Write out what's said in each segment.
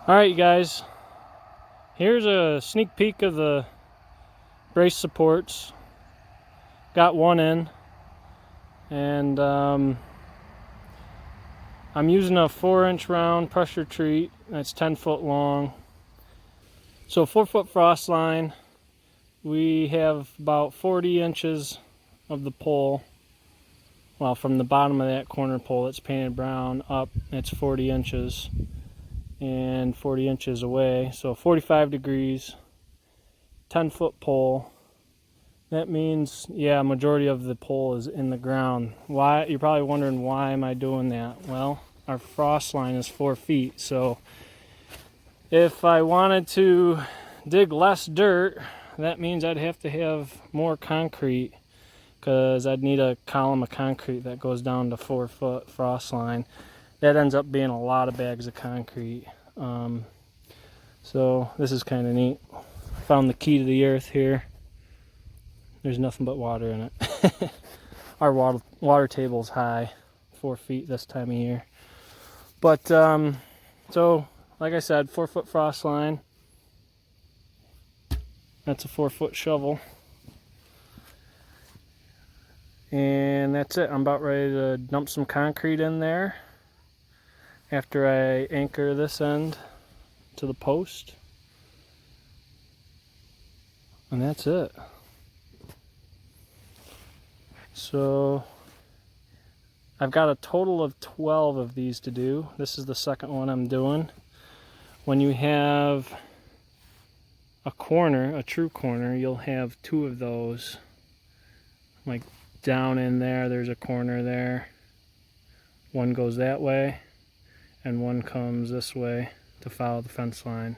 Alright, you guys, here's a sneak peek of the brace supports. Got one in, and I'm using a 4-inch round pressure treat that's 10 foot long. So 4-foot frost line, we have about 40 inches of the pole. Well, from the bottom of that corner pole that's painted brown up, it's 40 inches. And 40 inches away, so 45 degrees, 10-foot pole. That means, yeah, majority of the pole is in the ground. Why? You're probably wondering, why am I doing that? Well, our frost line is 4 feet, so if I wanted to dig less dirt, that means I'd have to have more concrete, because I'd need a column of concrete that goes down to 4-foot frost line. That ends up being a lot of bags of concrete. So this is kind of neat. Found the key to the earth here. There's nothing but water in it. Our water table's high, 4 feet this time of year. But so like I said, 4-foot frost line. That's a 4-foot shovel. And that's it. I'm about ready to dump some concrete in there after I anchor this end to the post. And that's it. So I've got a total of 12 of these to do. This is the second one I'm doing. When you have a corner, a true corner, you'll have 2 of those. Like down in there, there's a corner there. One goes that way, and one comes this way to follow the fence line.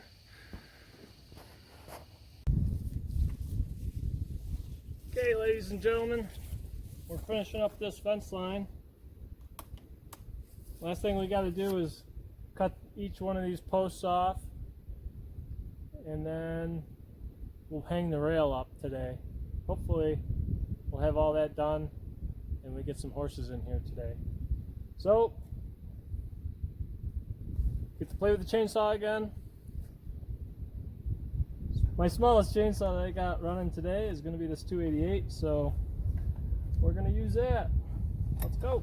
Okay, ladies and gentlemen, we're finishing up this fence line. Last thing we got to do is cut each one of these posts off, and then we'll hang the rail up today. Hopefully we'll have all that done and we get some horses in here today. So, get to play with the chainsaw again. My smallest chainsaw that I got running today is going to be this 288, so we're going to use that. Let's go.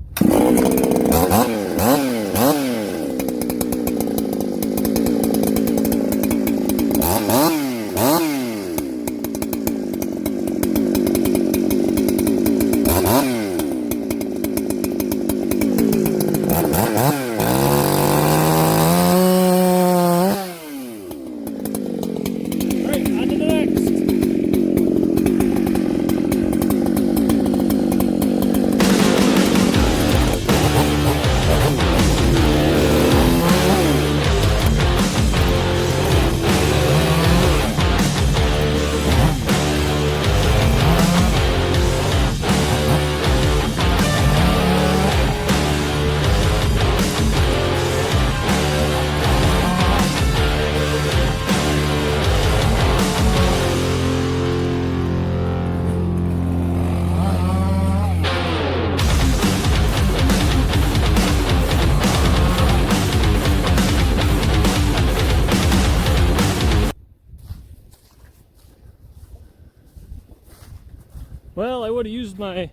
Well, I would have used my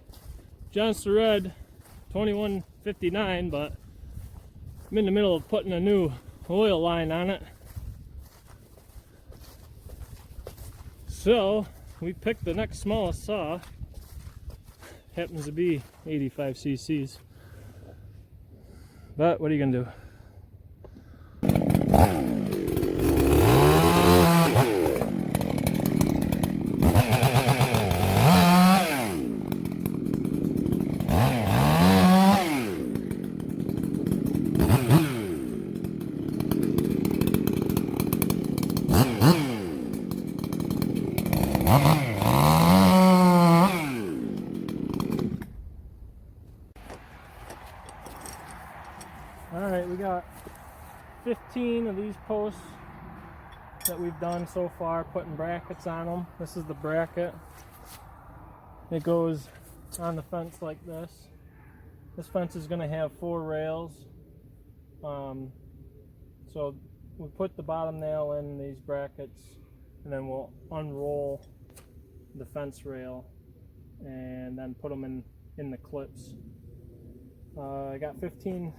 Johnston Red 2159, but I'm in the middle of putting a new oil line on it. So we picked the next smallest saw. Happens to be 85 cc's. But what are you gonna do? Alright, we got 15 of these posts that we've done so far, putting brackets on them. This is the bracket. It goes on the fence like this. This fence is going to have 4 rails. So we put the bottom nail in these brackets, and then we'll unroll the fence rail and then put them in the clips. I got 15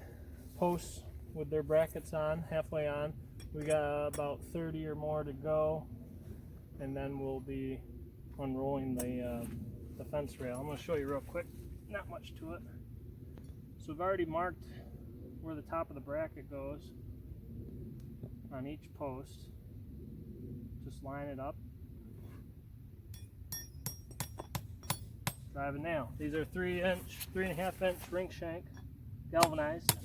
posts with their brackets on, halfway on. We got about 30 or more to go, and then we'll be unrolling the fence rail. I'm going to show you real quick. Not much to it. So we've already marked where the top of the bracket goes on each post. Just line it up. Drive a nail. These are 3.5 inch ring shank, galvanized.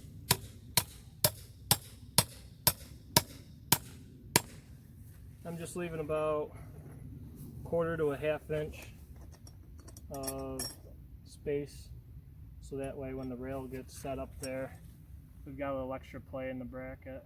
I'm just leaving about 1/4 to 1/2 inch of space, so that way when the rail gets set up there, we've got a little extra play in the bracket.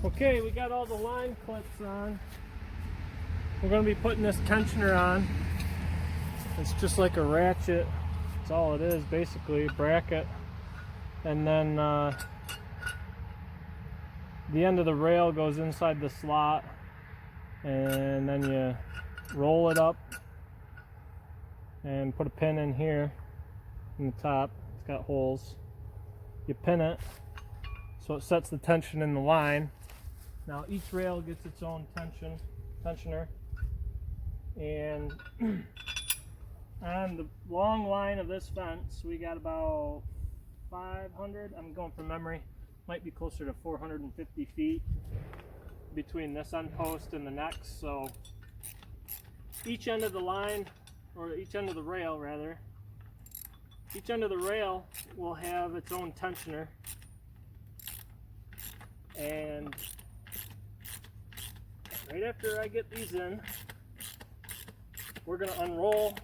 Okay, we got all the line clips on. We're going to be putting this tensioner on. It's just like a ratchet. That's all it is, basically, bracket. And then the end of the rail goes inside the slot, and then you roll it up and put a pin in here in the top. It's got holes. You pin it so it sets the tension in the line. Now each rail gets its own tensioner, and on the long line of this fence we got about 500, I'm going from memory, might be closer to 450 feet between this end post and the next. So each end of the line, or each end of the rail rather, each end of the rail will have its own tensioner. And right after I get these in, we're going to unroll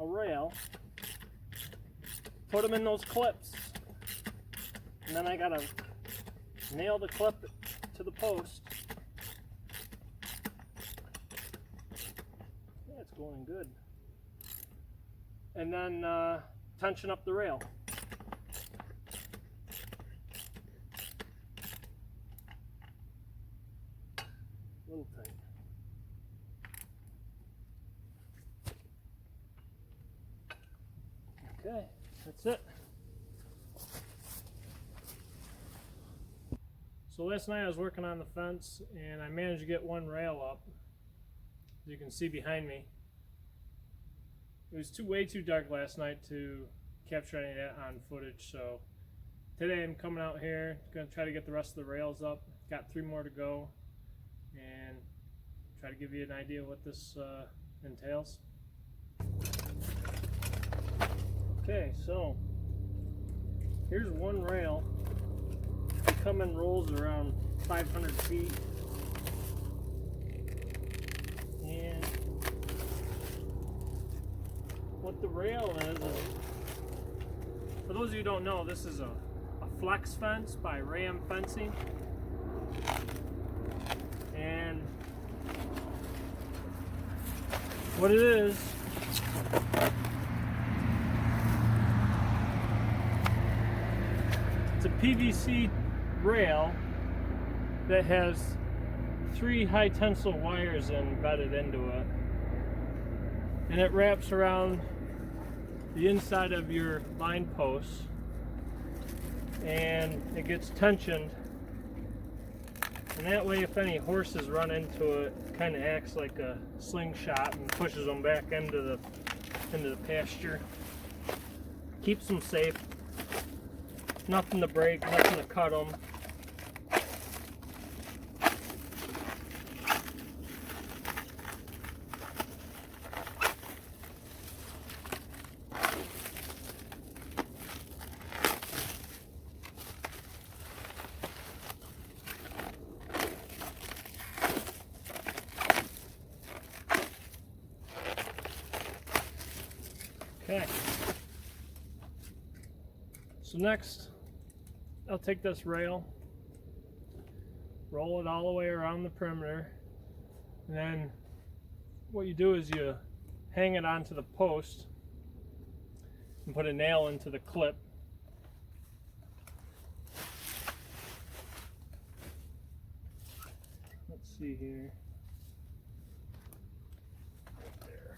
a rail, put them in those clips, and then I got to nail the clip to the post. Yeah, it's going good. And then tension up the rail. Little tight. Okay, that's it. So last night I was working on the fence and I managed to get one rail up, as you can see behind me. It was way too dark last night to capture any of that on footage, so today I'm coming out here, going to try to get the rest of the rails up. Got 3 more to go, and try to give you an idea of what this entails. Okay, so here's one rail. It comes in rolls around 500 feet, and what the rail is, for those of you who don't know, this is a flex fence by Ram Fencing. And what it is, it's a PVC rail that has 3 high tensile wires embedded into it, and it wraps around the inside of your line posts, and it gets tensioned. And that way, if any horses run into it, it kind of acts like a slingshot and pushes them back into the pasture. Keeps them safe. Nothing to break, nothing to cut them. Okay. So next, I'll take this rail, roll it all the way around the perimeter, and then what you do is you hang it onto the post and put a nail into the clip. Let's see here. Right there.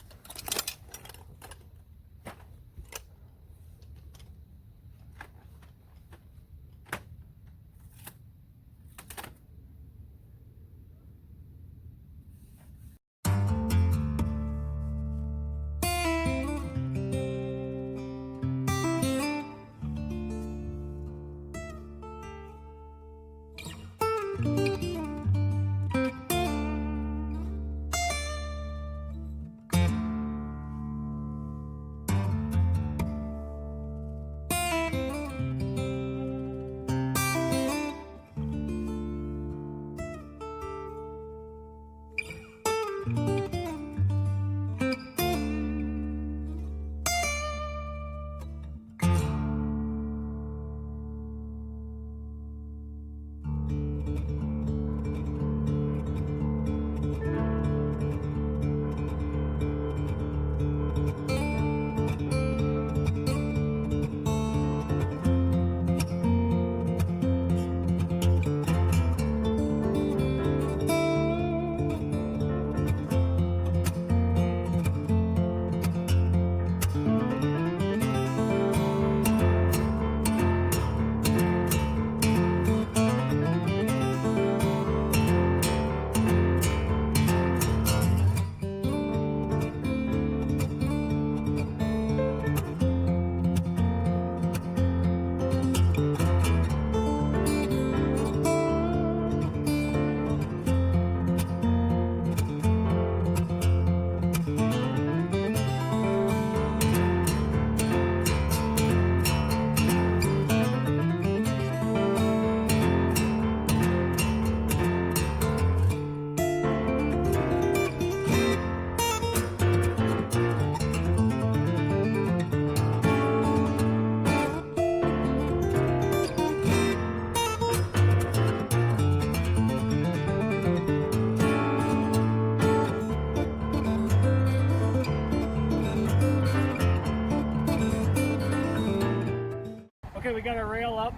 Okay, we got our rail up.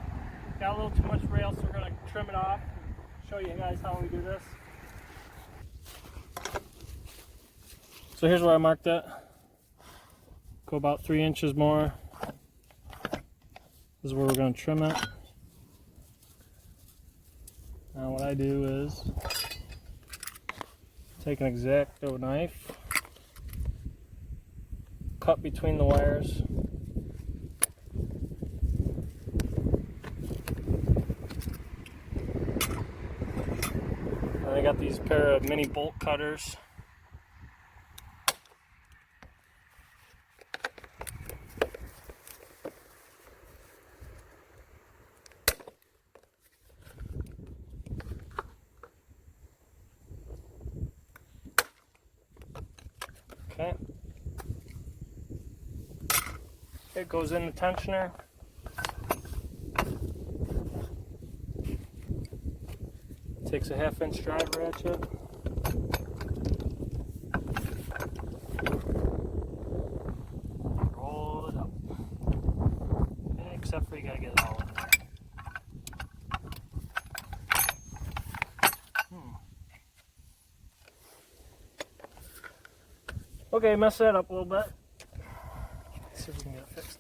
Got a little too much rail, so we're going to trim it off. Show you guys how we do this. So here's where I marked it. Go about 3 inches more. This is where we're going to trim it. Now what I do is take an X-Acto knife, cut between the wires. I got these pair of mini bolt cutters. Okay. It goes in the tensioner. Takes a 1/2 inch drive ratchet. Roll it up. Except for you gotta get it all in there. Okay, mess that up a little bit. Let's see if we can get it fixed.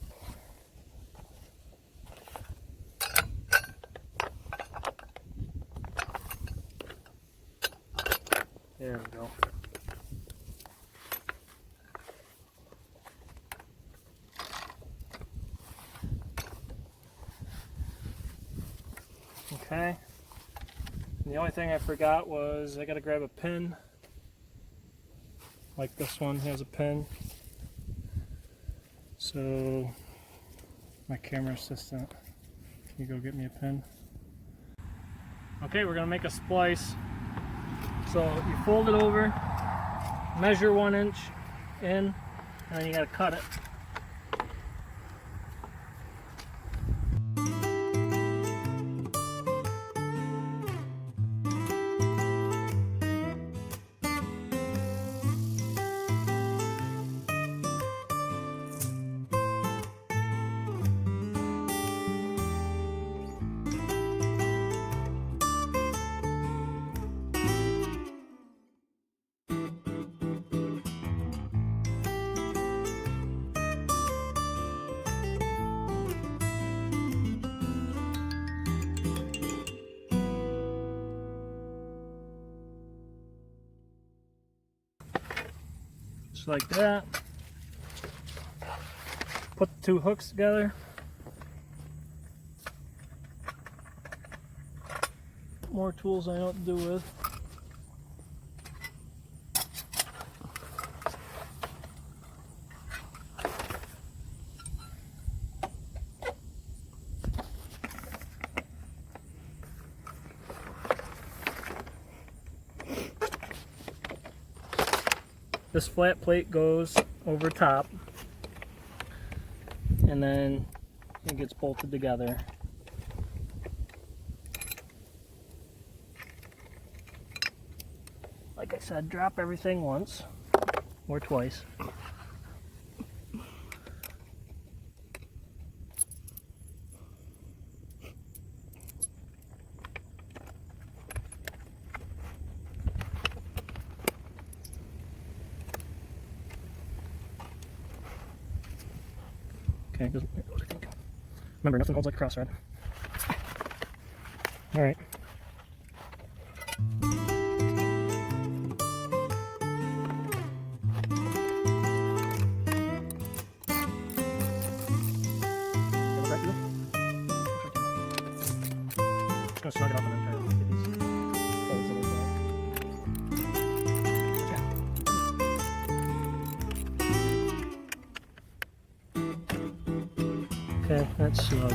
There we go. Okay. And the only thing I forgot was I gotta grab a pin. Like this one has a pin. So my camera assistant, can you go get me a pin? Okay, we're gonna make a splice. So you fold it over, measure 1 inch in, and then you gotta cut it. just like that. Put the two hooks together. More tools I know what to do with. This flat plate goes over top, and then it gets bolted together. Like I said, drop everything once or twice. Okay, remember, nothing holds like a cross rod. All right. Just gonna snug it up and then try to get these folds a little bit. Okay, that's slugged. I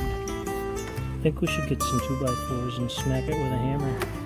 think we should get some 2x4s and smack it with a hammer.